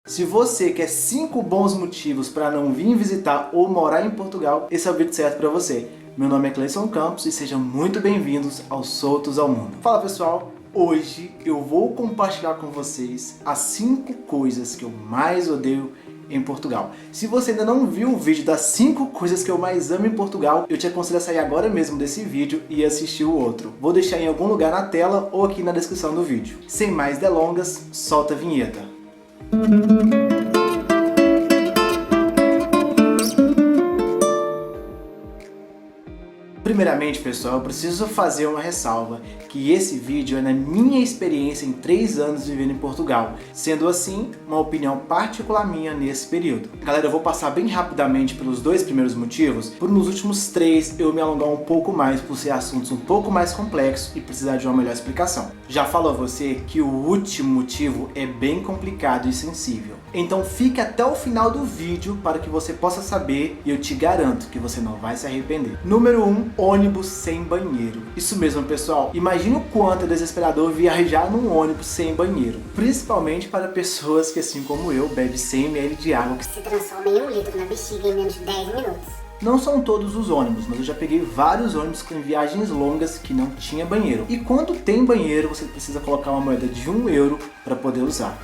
Se você quer 5 bons motivos para não vir visitar ou morar em Portugal, esse é o vídeo certo para você. Meu nome é Cleison Campos e sejam muito bem-vindos ao Soltos ao Mundo. Fala pessoal, hoje eu vou compartilhar com vocês as 5 coisas que eu mais odeio em Portugal. Se você ainda não viu o vídeo das 5 coisas que eu mais amo em Portugal, eu te aconselho a sair agora mesmo desse vídeo e assistir o outro. Vou deixar em algum lugar na tela ou aqui na descrição do vídeo. Sem mais delongas, solta a vinheta. Primeiramente, pessoal, eu preciso fazer uma ressalva, que esse vídeo é na minha experiência em 3 anos vivendo em Portugal, sendo assim, uma opinião particular minha nesse período. Galera, eu vou passar bem rapidamente pelos 2 primeiros motivos, por nos últimos 3 eu me alongar um pouco mais por ser assuntos um pouco mais complexos e precisar de uma melhor explicação. Já falo a você que o último motivo é bem complicado e sensível. Então fique até o final do vídeo para que você possa saber e eu te garanto que você não vai se arrepender. Número 1, ônibus sem banheiro. Isso mesmo, pessoal. Imagine o quanto é desesperador viajar num ônibus sem banheiro. Principalmente para pessoas que, assim como eu, bebem 100 ml de água que se transforma em 1 litro na bexiga em menos de 10 minutos. Não são todos os ônibus, mas eu já peguei vários ônibus com viagens longas que não tinha banheiro. E quando tem banheiro, você precisa colocar uma moeda de 1 euro para poder usar.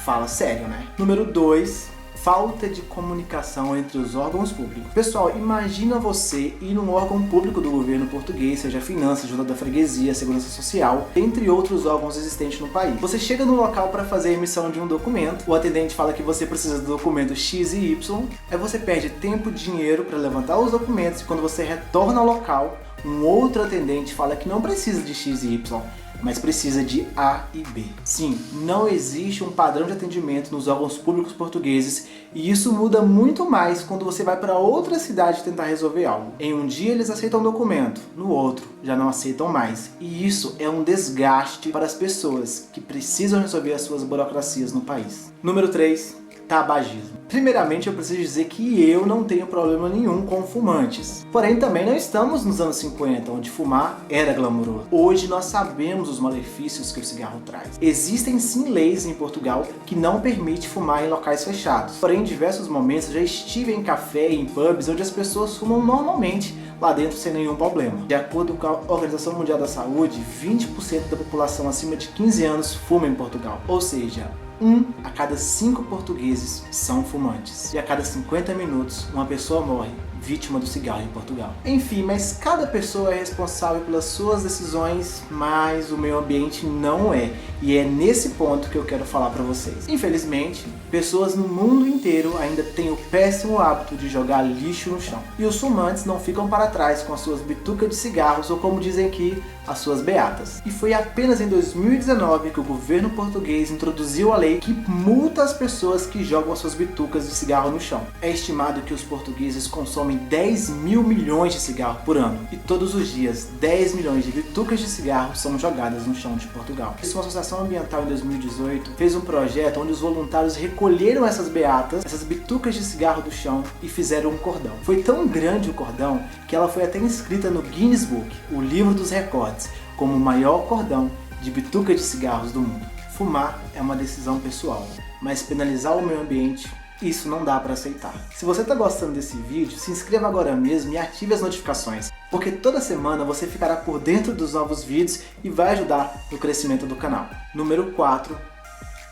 Fala sério, né? Número 2, falta de comunicação entre os órgãos públicos. Pessoal, imagina você ir num órgão público do governo português, seja finanças, junta da freguesia, segurança social, entre outros órgãos existentes no país. Você chega no local para fazer a emissão de um documento, o atendente fala que você precisa do documento X e Y, aí você perde tempo e dinheiro para levantar os documentos e quando você retorna ao local, um outro atendente fala que não precisa de X e Y, mas precisa de A e B. Sim, não existe um padrão de atendimento nos órgãos públicos portugueses e isso muda muito mais quando você vai para outra cidade tentar resolver algo. Em um dia eles aceitam o documento, no outro já não aceitam mais. E isso é um desgaste para as pessoas que precisam resolver as suas burocracias no país. Número 3. Tabagismo. Primeiramente, eu preciso dizer que eu não tenho problema nenhum com fumantes. Porém, também não estamos nos anos 50, onde fumar era glamuroso. Hoje nós sabemos os malefícios que o cigarro traz. Existem sim leis em Portugal que não permitem fumar em locais fechados. Porém, em diversos momentos, já estive em café e em pubs onde as pessoas fumam normalmente lá dentro sem nenhum problema. De acordo com a Organização Mundial da Saúde, 20% da população acima de 15 anos fuma em Portugal. Ou seja, 1 a cada 5 portugueses são fumantes. E a cada 50 minutos, uma pessoa morre vítima do cigarro em Portugal. Enfim, mas cada pessoa é responsável pelas suas decisões, mas o meio ambiente não é. E é nesse ponto que eu quero falar para vocês. Infelizmente, pessoas no mundo inteiro ainda têm o péssimo hábito de jogar lixo no chão. E os fumantes não ficam para trás com as suas bitucas de cigarros ou, como dizem aqui, as suas beatas. E foi apenas em 2019 que o governo português introduziu a lei que multa as pessoas que jogam as suas bitucas de cigarro no chão. É estimado que os portugueses consomem 10 mil milhões de cigarros por ano. E todos os dias, 10 milhões de bitucas de cigarro são jogadas no chão de Portugal. Uma associação ambiental em 2018 fez um projeto onde os voluntários recolheram essas beatas, essas bitucas de cigarro do chão e fizeram um cordão. Foi tão grande o cordão que ela foi até inscrita no Guinness Book, o livro dos recordes, como o maior cordão de bituca de cigarros do mundo. Fumar é uma decisão pessoal, mas penalizar o meio ambiente, isso não dá para aceitar. Se você está gostando desse vídeo, se inscreva agora mesmo e ative as notificações, porque toda semana você ficará por dentro dos novos vídeos e vai ajudar no crescimento do canal. Número 4.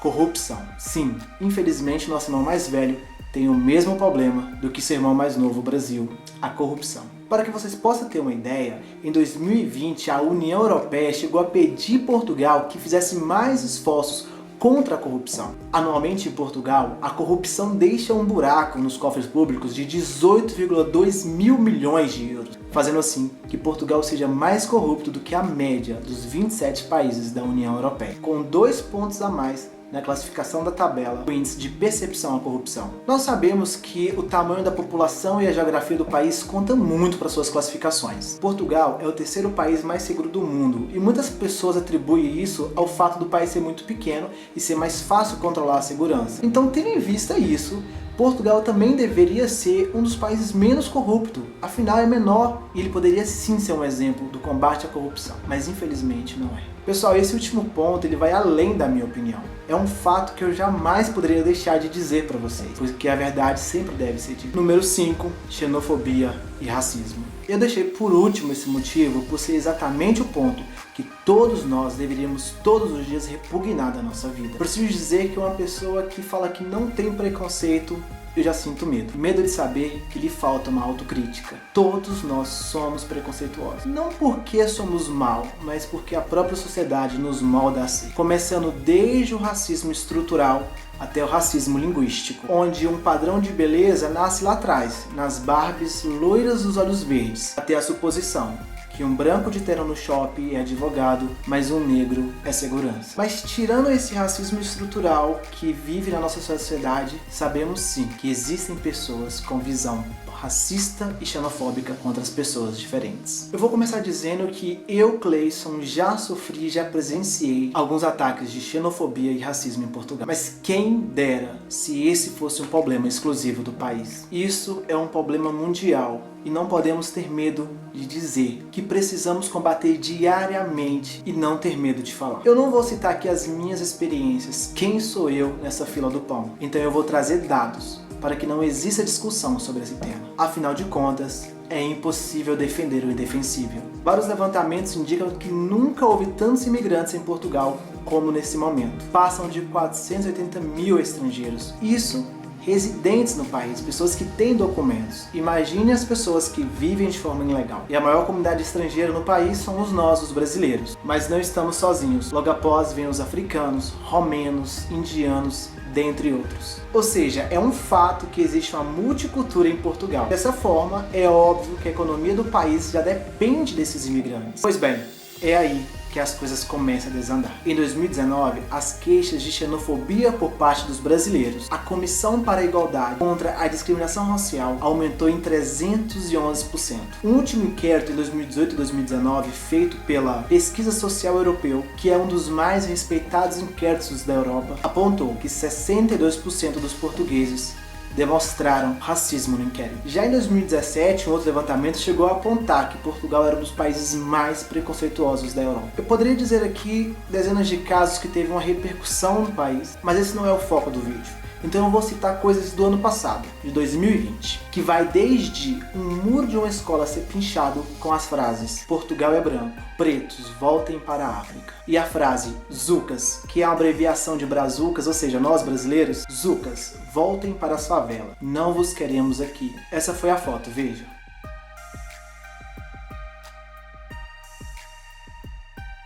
Corrupção. Sim, infelizmente nosso irmão mais velho tem o mesmo problema do que seu irmão mais novo, o Brasil, a corrupção. Para que vocês possam ter uma ideia, em 2020 a União Europeia chegou a pedir Portugal que fizesse mais esforços contra a corrupção. Anualmente em Portugal, a corrupção deixa um buraco nos cofres públicos de 18,2 mil milhões de euros, fazendo assim que Portugal seja mais corrupto do que a média dos 27 países da União Europeia, com 2 pontos a mais na classificação da tabela do índice de percepção à corrupção. Nós sabemos que o tamanho da população e a geografia do país conta muito para suas classificações. Portugal é o 3º país mais seguro do mundo e muitas pessoas atribuem isso ao fato do país ser muito pequeno e ser mais fácil controlar a segurança. Então, tendo em vista isso, Portugal também deveria ser um dos países menos corruptos, afinal é menor e ele poderia sim ser um exemplo do combate à corrupção, mas infelizmente não é. Pessoal, esse último ponto ele vai além da minha opinião. É um fato que eu jamais poderia deixar de dizer para vocês, porque a verdade sempre deve ser dita. Número 5, xenofobia e racismo. Eu deixei por último esse motivo por ser exatamente o ponto que todos nós deveríamos todos os dias repugnar da nossa vida. Preciso dizer que uma pessoa que fala que não tem preconceito, eu já sinto medo. Medo de saber que lhe falta uma autocrítica. Todos nós somos preconceituosos. Não porque somos mal, mas porque a própria sociedade nos molda assim. Começando desde o racismo estrutural até o racismo linguístico, onde um padrão de beleza nasce lá atrás, nas Barbies loiras dos olhos verdes, até a suposição que um branco de terno no shopping é advogado, mas um negro é segurança. Mas tirando esse racismo estrutural que vive na nossa sociedade, sabemos sim que existem pessoas com visão racista e xenofóbica contra as pessoas diferentes. Eu vou começar dizendo que eu, Cleison, já sofri, já presenciei alguns ataques de xenofobia e racismo em Portugal. Mas quem dera se esse fosse um problema exclusivo do país. Isso é um problema mundial e não podemos ter medo de dizer que precisamos combater diariamente e não ter medo de falar. Eu não vou citar aqui as minhas experiências, quem sou eu nessa fila do pão. Então eu vou trazer dados para que não exista discussão sobre esse tema. Afinal de contas, é impossível defender o indefensível. Vários levantamentos indicam que nunca houve tantos imigrantes em Portugal como nesse momento. Passam de 480 mil estrangeiros. Isso residentes no país, pessoas que têm documentos. Imagine as pessoas que vivem de forma ilegal. E a maior comunidade estrangeira no país somos nós, os brasileiros. Mas não estamos sozinhos. Logo após vêm os africanos, romenos, indianos, dentre outros. Ou seja, é um fato que existe uma multicultura em Portugal. Dessa forma, é óbvio que a economia do país já depende desses imigrantes. Pois bem, é aí que as coisas começam a desandar. Em 2019, as queixas de xenofobia por parte dos brasileiros, a Comissão para a Igualdade contra a Discriminação Racial aumentou em 311%. Um último inquérito em 2018 e 2019, feito pela Pesquisa Social Europeu, que é um dos mais respeitados inquéritos da Europa, apontou que 62% dos portugueses demonstraram racismo no inquérito. Já em 2017, um outro levantamento chegou a apontar que Portugal era um dos países mais preconceituosos da Europa. Eu poderia dizer aqui dezenas de casos que teve uma repercussão no país, mas esse não é o foco do vídeo. Então eu vou citar coisas do ano passado, de 2020, que vai desde um muro de uma escola ser pinchado com as frases "Portugal é branco, pretos, voltem para a África", e a frase "Zucas", que é uma abreviação de Brazucas, ou seja, nós brasileiros, Zucas, voltem para as favelas, não vos queremos aqui. Essa foi a foto, veja.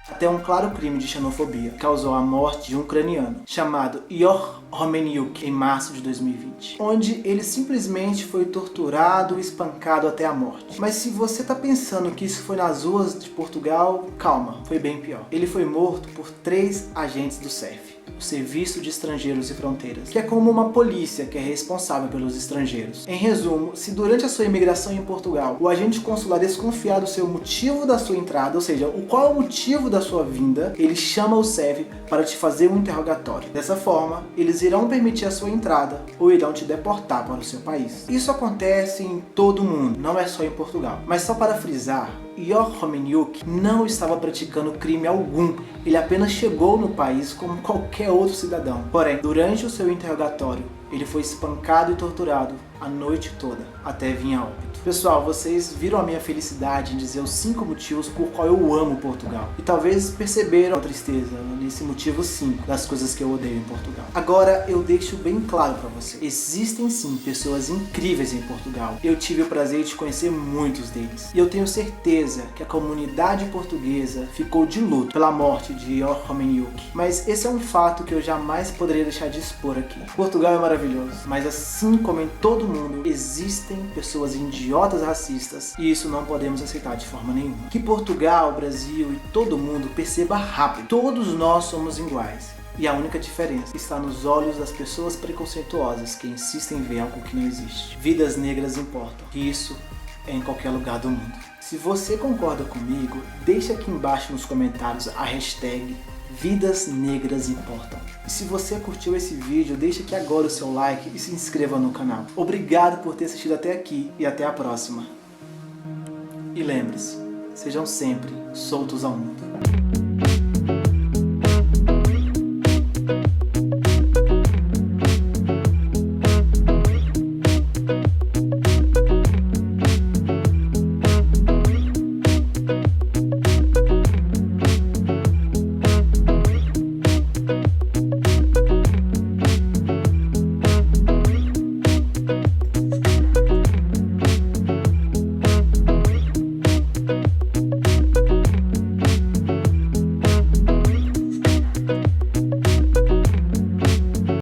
Até um claro crime de xenofobia causou a morte de um ucraniano chamado Ihor Homeniuk em março de 2020, onde ele simplesmente foi torturado e espancado até a morte. Mas se você está pensando que isso foi nas ruas de Portugal, calma, foi bem pior. Ele foi morto por 3 agentes do CEF, o Serviço de Estrangeiros e Fronteiras, que é como uma polícia que é responsável pelos estrangeiros. Em resumo, se durante a sua imigração em Portugal, o agente consular desconfiar do seu motivo da sua entrada, ou seja, qual é o motivo da sua vinda, ele chama o CEF para te fazer um interrogatório. Dessa forma, eles irão permitir a sua entrada ou irão te deportar para o seu país. Isso acontece em todo o mundo, não é só em Portugal. Mas só para frisar, Ihor Homeniuk não estava praticando crime algum, ele apenas chegou no país como qualquer outro cidadão. Porém, durante o seu interrogatório, ele foi espancado e torturado a noite toda, até vir a óbito. Pessoal, vocês viram a minha felicidade em dizer os 5 motivos por qual eu amo Portugal. E talvez perceberam a tristeza nesse motivo 5 das coisas que eu odeio em Portugal. Agora eu deixo bem claro para você. Existem sim pessoas incríveis em Portugal. Eu tive o prazer de conhecer muitos deles. E eu tenho certeza que a comunidade portuguesa ficou de luto pela morte de Ihor Homeniuk. Mas esse é um fato que eu jamais poderia deixar de expor aqui. Portugal é maravilhoso, mas assim como em todo mundo, existem pessoas idiotas racistas e isso não podemos aceitar de forma nenhuma. Que Portugal, Brasil e todo mundo perceba rápido. Todos nós somos iguais. E a única diferença está nos olhos das pessoas preconceituosas que insistem em ver algo que não existe. Vidas negras importam. E isso é em qualquer lugar do mundo. Se você concorda comigo, deixa aqui embaixo nos comentários a hashtag Vidas negras importam. E se você curtiu esse vídeo, deixe aqui agora o seu like e se inscreva no canal. Obrigado por ter assistido até aqui e até a próxima. E lembre-se, sejam sempre soltos ao mundo.